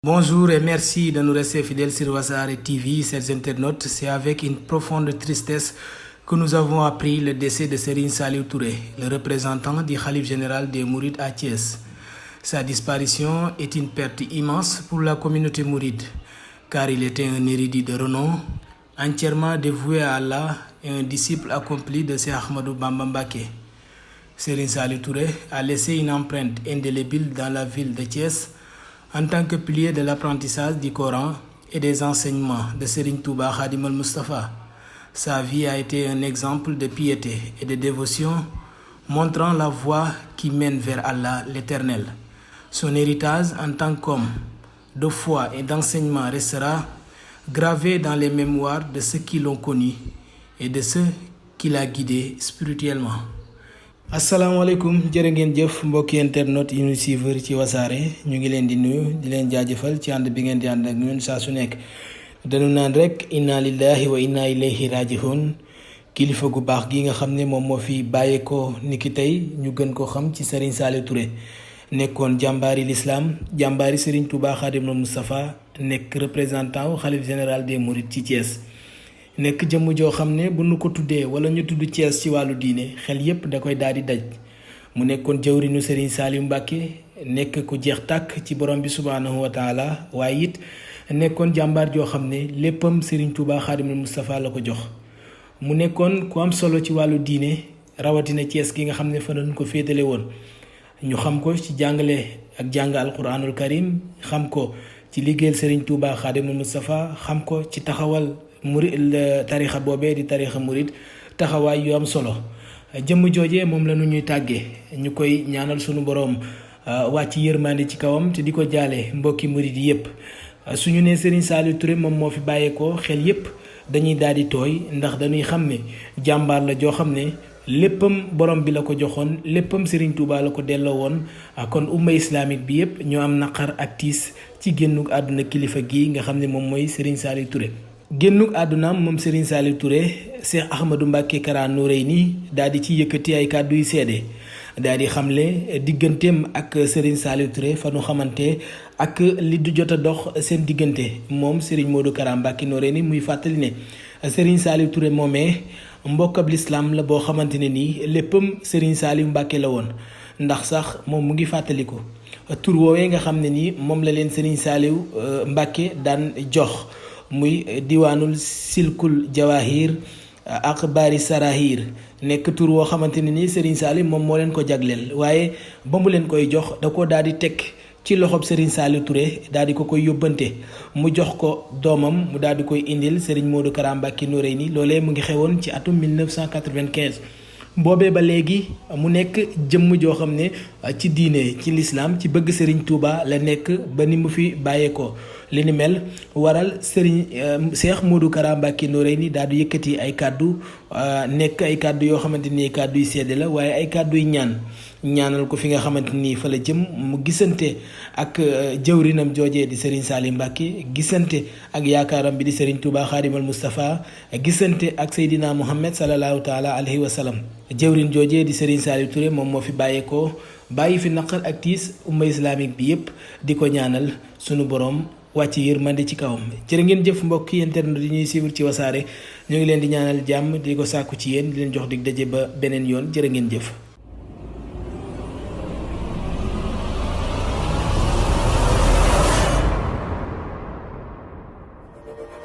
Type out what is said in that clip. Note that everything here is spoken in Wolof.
Bonjour et merci de nous rester fidèles sur Wassare TV, chers internautes. C'est avec une profonde tristesse que nous avons appris le décès de Serigne Saliou Touré, le représentant du Khalife général des Mourides à Thiès. Sa disparition est une perte immense pour la communauté mouride, car il était un érudit de renom, entièrement dévoué à Allah et un disciple accompli de Cheikh Ahmadou Bamba Mbacké. Serigne Saliou Touré a laissé une empreinte indélébile dans la ville de Thiès en tant que pilier de l'apprentissage du Coran et des enseignements de Serigne Touba Khadim al-Mustafa. Sa vie a été un exemple de piété et de dévotion, montrant la voie qui mène vers Allah l'Éternel. Son héritage en tant qu'homme de foi et d'enseignement restera gravé dans les mémoires de ceux qui l'ont connu et de ceux qui l'ont guidé spirituellement. asalaamaaleykum jërë ngeen jëf mbokki internet yi ñu suivre ci wasaare ñu ngi leen di nuyu di leen jaajëfal ci ànd bi ngeen di ànd ak ñun saa su nekk dañu naan rek inna lillahi wa inna ilayhi raji'un kilifa gu baax gi nga xam ne moom moo fi bàyyeekoo niki tey ñu gën ko xam ci Serigne Saliou Touré nekkoon jàmbaari l'islam jàmbaari Serigne Touba Khadim al-Mustafa nekk représentant wu xalif général des Mourides ci Thiès. nekk jëmm joo xam ne bu nu ko tuddee wala ñu tudd Thiès ci wàllu diine xel yépp da koy daal di daj mu nekkoon jëwriñu Serigne Saliou Mbacké nekk ku jeex tàkk ci borom bi subhaanahu wa taala waaye it nekkoon jàmbaar joo xam ne léppam Serigne Touba Khadimul Moustapha la ko jox mu nekkoon ku am solo ci wàllu diine rawatina Thiès gi nga xam ne fa lañ ko féetale woon ñu xam ko ci jàngale ak jàng alquranul karim xam ko ci liggéeyal Serigne Touba Khadimul Moustapha xam ko ci taxawal murid tarixa boobee di tarixa murid taxawaay yu am solo jëmm joojee moom la nu ñuy tàggee ñu koy ñaanal sunu boroom wàcc yërmande ci kawam te di ko jaale mbokki murid yépp suñu nee Serigne Saliou Touré moom moo fi bàyyeekoo xel yépp dañuy daal di tooy ndax dañuy xam ne jàmbaar la joo xam ne léppam borom bi la ko joxoon léppam Serigne Touba la ko delloo woon kon umma islamique bi yépp ñoo am naqar ak tiis ci génnuk àdduna kilifa gi nga xam ne moom mooy Serigne Saliou Touré. génnuk àddunaam moom Serigne Saliou Touré Cheikh Ahmadou Mbacké Kara Noreyni daal di ci yëkkati ay kàddu yu seede daal di xamle digganteem ak Serigne Saliou Touré fa nu xamante ak li du jot a dox seen diggante moom Serigne Modou Kara Mbacké Noreyni muy fàttali ne Serigne Saliou Touré moomee mbokkab lislaam la boo xamante ne nii léppam Serigne Saliou Mbacké la woon ndax sax moom mu ngi fàttaliku tur woowee nga xam ne nii moom la leen Serigne Saliou Mbacké daan jox. muy diwaanul silkul jawahir ak bari sarahir nekk tur woo xamante ne ni Serigne Saliou moom moo leen ko jagleel waaye ba mu leen koy jox da ko daal di teg ci loxob Serigne Saliou Touré daal di ko koy yóbbante mu jox ko doomam mu daal di koy indil Serigne Modou Kara Mbacké Noreyni loolee mu ngi xewoon ci atum 1995. boobee ba léegi mu nekk jëmm joo xam ne ci diine ci lislaam ci bëgg Serigne Touba la nekk ba ni mu fi bàyyeekoo li ni mel waral Serigne Cheikh Modou Kara Mbacké Noreyni daal di yëkkati ay kàddu nekk ay kàddu yoo xamante ni kàddu yu sedd la waaye ay kàddu yu ñaanal ko fi nga xamante ni fa la jëm mu gisante ak jëwrinam joojee di Serigne Saliou Mbacké gisante ak yaakaaram bi di Serigne Touba Khadimal Moustapha gisante ak Seydina Muhammad sallallahu taala alayhi wa sallam jëwrin joojee di Serigne Saliou Touré moom moo fi bàyyeekoo bàyyi fi naqar ak tiis umma islamique bi yépp di ko ñaanal sunu boroom wàcc yërmande ci kawam jërë ngeen jëf mbokk yi internet yi ñuy suivre ci wasaare ñu ngi leen di ñaanal jàmm di ko sàkku ci yéen di leen jox dig daje ba beneen yoon jërë ngeen jëf